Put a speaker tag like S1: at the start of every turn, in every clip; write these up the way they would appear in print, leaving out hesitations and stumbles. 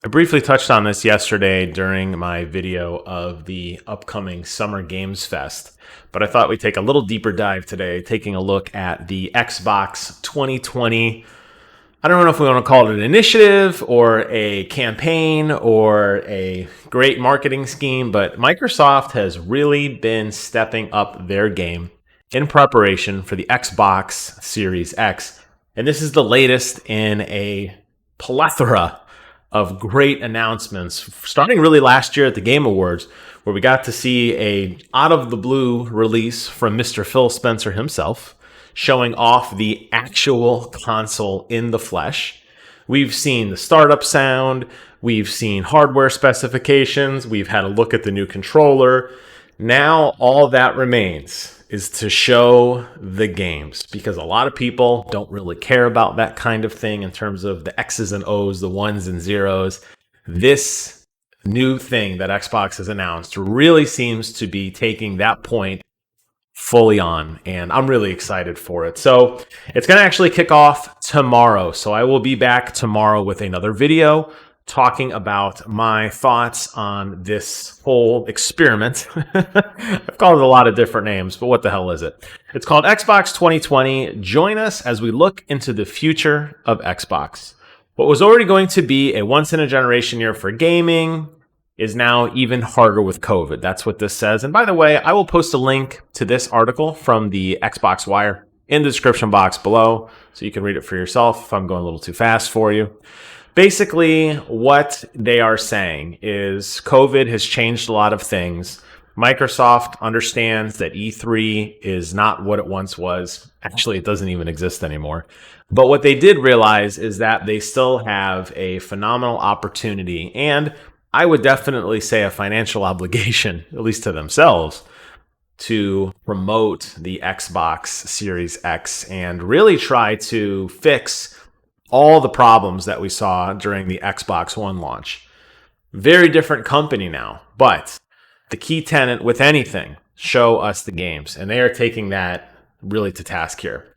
S1: I briefly touched on this yesterday during my video of the upcoming Summer Games Fest, but I thought we'd take a little deeper dive today, taking a look at the Xbox 2020. I don't know if we want to call it an initiative or a campaign or a great marketing scheme, but Microsoft has really been stepping up their game in preparation for the Xbox Series X. And this is the latest in a plethora of great announcements, starting really last year at the Game Awards, where we got to see a out of the blue release from Mr. Phil Spencer himself, showing off the actual console in the flesh. We've seen the startup sound, we've seen hardware specifications, we've had a look at the new controller. Now all that remains is to show the games, because a lot of people don't really care about that kind of thing in terms of the X's and O's, the ones and zeros. This new thing that Xbox has announced really seems to be taking that point fully on, and I'm really excited for it. So it's going to actually kick off tomorrow. So I will be back tomorrow with another video talking about my thoughts on this whole experiment. I've called it a lot of different names, but what the hell is it? It's called Xbox 2020. Join us as we look into the future of Xbox. What was already going to be a once-in-a-generation year for gaming is now even harder with COVID. That's what this says. And by the way, I will post a link to this article from the Xbox Wire in the description box below, so you can read it for yourself if I'm going a little too fast for you. Basically, what they are saying is COVID has changed a lot of things. Microsoft understands that E3 is not what it once was. Actually, it doesn't even exist anymore. But what they did realize is that they still have a phenomenal opportunity, and I would definitely say a financial obligation, at least to themselves, to promote the Xbox Series X and really try to fix all the problems that we saw during the Xbox One launch. Very different company now, but the key tenet with anything, show us the games. And they are taking that really to task here.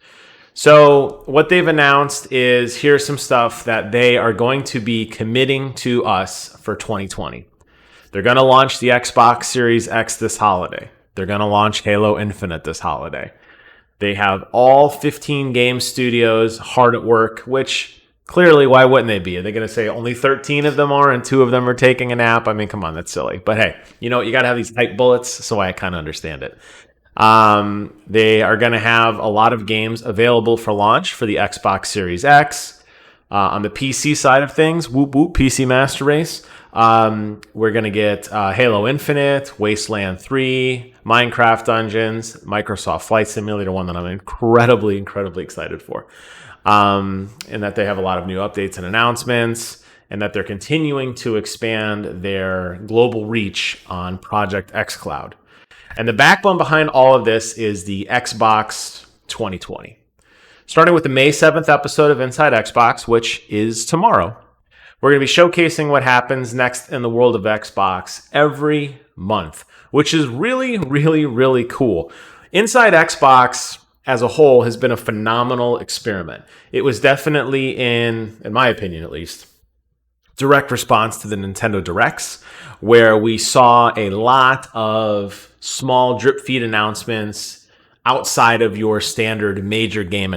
S1: So what they've announced is here's some stuff that they are going to be committing to us for 2020. They're going to launch the Xbox Series X this holiday. They're going to launch Halo Infinite this holiday. They have all 15 game studios hard at work, which clearly, why wouldn't they be? Are they going to say only 13 of them are and 2 of them are taking a nap? I mean, come on, that's silly. But hey, you know, you got to have these hype bullets, so I kind of understand it. They are going to have a lot of games available for launch for the Xbox Series X. On the PC side of things, whoop whoop, PC Master Race. We're going to get Halo Infinite, Wasteland 3, Minecraft Dungeons, Microsoft Flight Simulator, one that I'm incredibly excited for. And that they have a lot of new updates and announcements, and that they're continuing to expand their global reach on Project xCloud. And the backbone behind all of this is the Xbox 2020. Starting with the May 7th episode of Inside Xbox, which is tomorrow, we're going to be showcasing what happens next in the world of Xbox every month, which is really cool. Inside Xbox as a whole has been a phenomenal experiment. It was definitely in my opinion at least, direct response to the Nintendo Directs, where we saw a lot of small drip feed announcements outside of your standard major game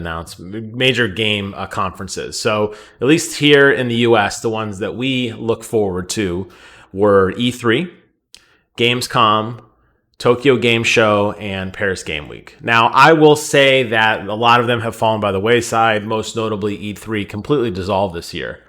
S1: conferences. So at least here in the US, the ones that we look forward to were E3, Gamescom, Tokyo Game Show, and Paris Game Week. Now, I will say that a lot of them have fallen by the wayside, most notably E3 completely dissolved this year.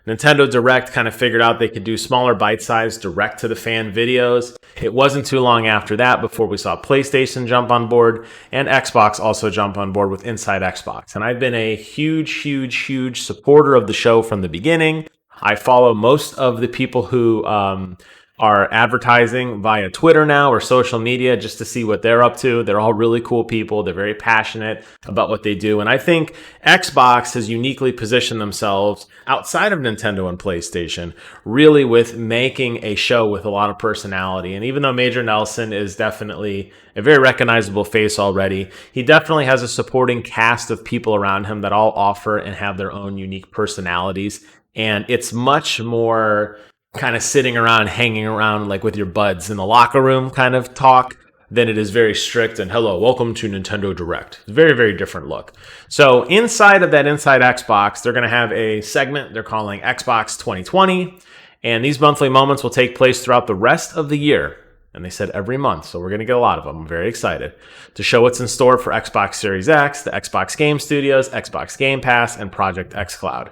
S1: Nintendo Direct kind of figured out they could do smaller bite-sized direct-to-the-fan videos. It wasn't too long after that before we saw PlayStation jump on board and Xbox also jump on board with Inside Xbox. And I've been a huge supporter of the show from the beginning. I follow most of the people who are advertising via Twitter now or social media just to see what they're up to. They're all really cool people. They're very passionate about what they do. And I think Xbox has uniquely positioned themselves outside of Nintendo and PlayStation, really with making a show with a lot of personality. And even though Major Nelson is definitely a very recognizable face already, he definitely has a supporting cast of people around him that all offer and have their own unique personalities And it's much more kind of sitting around, hanging around like with your buds in the locker room kind of talk than it is very strict and hello, welcome to Nintendo Direct. It's a very, very different look. So inside of that Inside Xbox, they're going to have a segment they're calling Xbox 2020. And these monthly moments will take place throughout the rest of the year. And they said every month, so we're going to get a lot of them. I'm very excited to show what's in store for Xbox Series X, the Xbox Game Studios, Xbox Game Pass, and Project xCloud.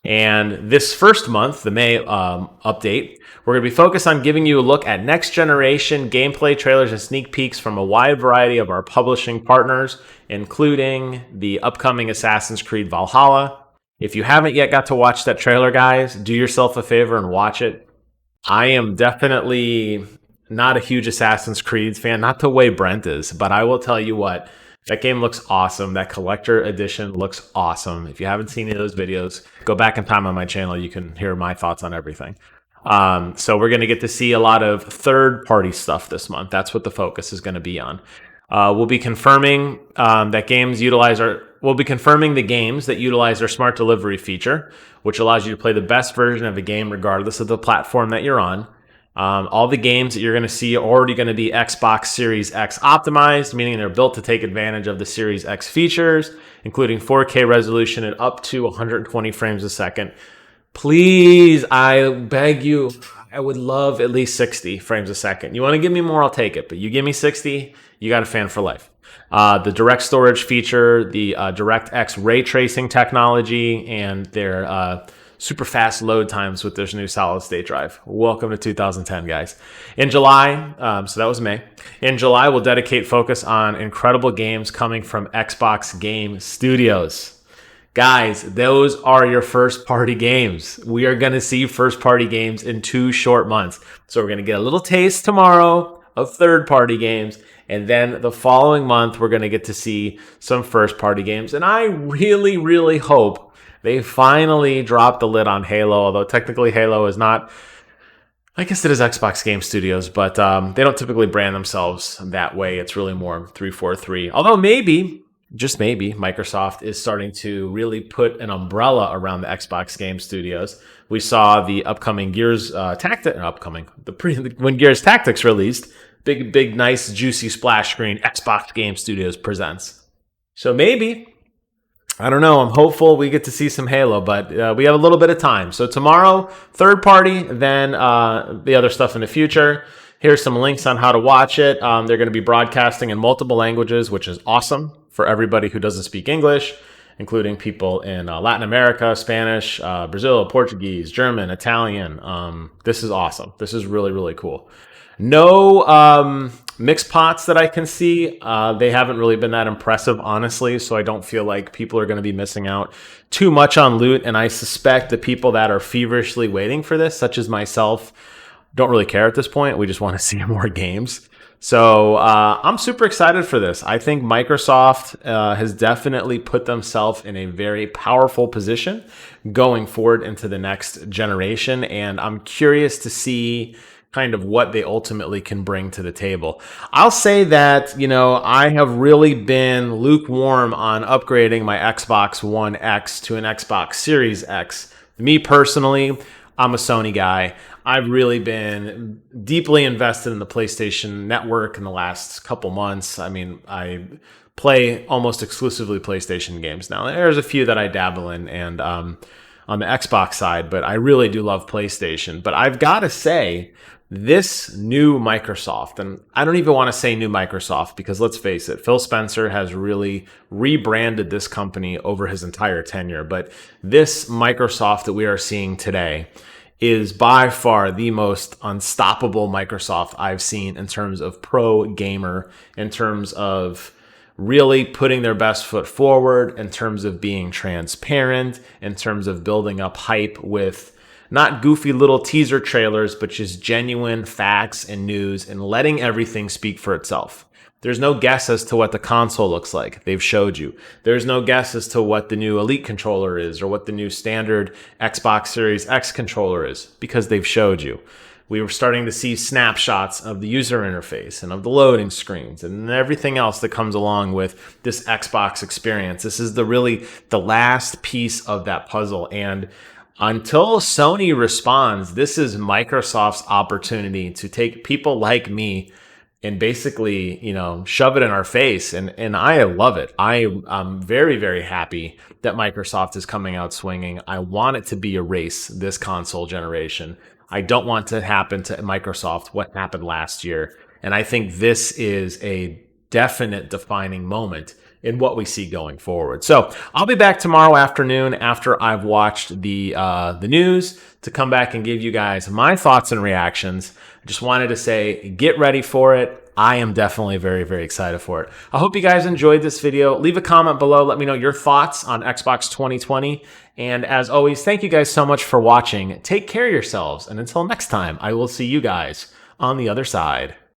S1: And this first month, the May update, we're going to be focused on giving you a look at next generation gameplay trailers and sneak peeks from a wide variety of our publishing partners, including the upcoming Assassin's Creed Valhalla. If you haven't yet got to watch that trailer, guys, do yourself a favor and watch it. I am definitely not a huge Assassin's Creed fan, not the way Brent is, but I will tell you what, that game looks awesome. That collector edition looks awesome. If you haven't seen any of those videos, go back in time on my channel. You can hear my thoughts on everything. So we're going to get to see a lot of third-party stuff this month. That's what the focus is going to be on. We'll be confirming that games utilize our. We'll be confirming the games that utilize our smart delivery feature, which allows you to play the best version of a game regardless of the platform that you're on. All the games that you're going to see are already going to be Xbox Series X optimized, meaning they're built to take advantage of the Series X features, including 4K resolution at up to 120 frames a second. Please, I beg you, I would love at least 60 frames a second. You want to give me more, I'll take it. But you give me 60, you got a fan for life. The direct storage feature, the DirectX ray tracing technology, and their super fast load times with this new solid state drive. Welcome to 2010, guys. In July, so that was May. In July, we'll dedicate focus on incredible games coming from Xbox Game Studios. Guys, those are your first party games. We are going to see first party games in 2 short months. So we're going to get a little taste tomorrow of third party games. And then the following month, we're going to get to see some first party games. And I really, really hope they finally drop the lid on Halo, although technically Halo is not, I guess it is Xbox Game Studios, but they don't typically brand themselves that way. It's really more 343. Although maybe, just maybe, Microsoft is starting to really put an umbrella around the Xbox Game Studios. We saw the upcoming Gears when Gears Tactics released, big, nice, juicy splash screen, Xbox Game Studios presents. So maybe, I don't know. I'm hopeful we get to see some Halo, but we have a little bit of time. So tomorrow, third party, then the other stuff in the future. Here's some links on how to watch it. They're going to be broadcasting in multiple languages, which is awesome for everybody who doesn't speak English, including people in Latin America, Spanish, Brazil, Portuguese, German, Italian. This is awesome. This is really, really cool. No mixed pots that I can see. They haven't really been that impressive, honestly, so I don't feel like people are going to be missing out too much on loot, and I suspect the people that are feverishly waiting for this, such as myself, don't really care at this point. We just want to see more games. So I'm super excited for this. I think Microsoft has definitely put themselves in a very powerful position going forward into the next generation, and I'm curious to see kind of what they ultimately can bring to the table. I'll say that, I have really been lukewarm on upgrading my Xbox One X to an Xbox Series X. Me personally, I'm a Sony guy. I've really been deeply invested in the PlayStation Network in the last couple months. I mean, I play almost exclusively PlayStation games now. There's a few that I dabble in and on the Xbox side, but I really do love PlayStation. But I've got to say, this new Microsoft, and I don't even want to say new Microsoft because let's face it, Phil Spencer has really rebranded this company over his entire tenure. But this Microsoft that we are seeing today is by far the most unstoppable Microsoft I've seen in terms of pro gamer, in terms of really putting their best foot forward, in terms of being transparent, in terms of building up hype with not goofy little teaser trailers, but just genuine facts and news and letting everything speak for itself. There's no guess as to what the console looks like. They've showed you. There's no guess as to what the new Elite controller is or what the new standard Xbox Series X controller is because they've showed you. We were starting to see snapshots of the user interface and of the loading screens and everything else that comes along with this Xbox experience. This is the last piece of that puzzle. And Until Sony responds, this is Microsoft's opportunity to take people like me and basically, shove it in our face. And I love it. I'm very, very happy that Microsoft is coming out swinging. I want it to be a race this console generation. I don't want to happen to Microsoft what happened last year. And I think this is a definite defining moment in what we see going forward. So I'll be back tomorrow afternoon after I've watched the news to come back and give you guys my thoughts and reactions. I just wanted to say, get ready for it. I am definitely very, very excited for it. I hope you guys enjoyed this video. Leave a comment below. Let me know your thoughts on Xbox 2020. And as always, thank you guys so much for watching. Take care of yourselves. And until next time, I will see you guys on the other side.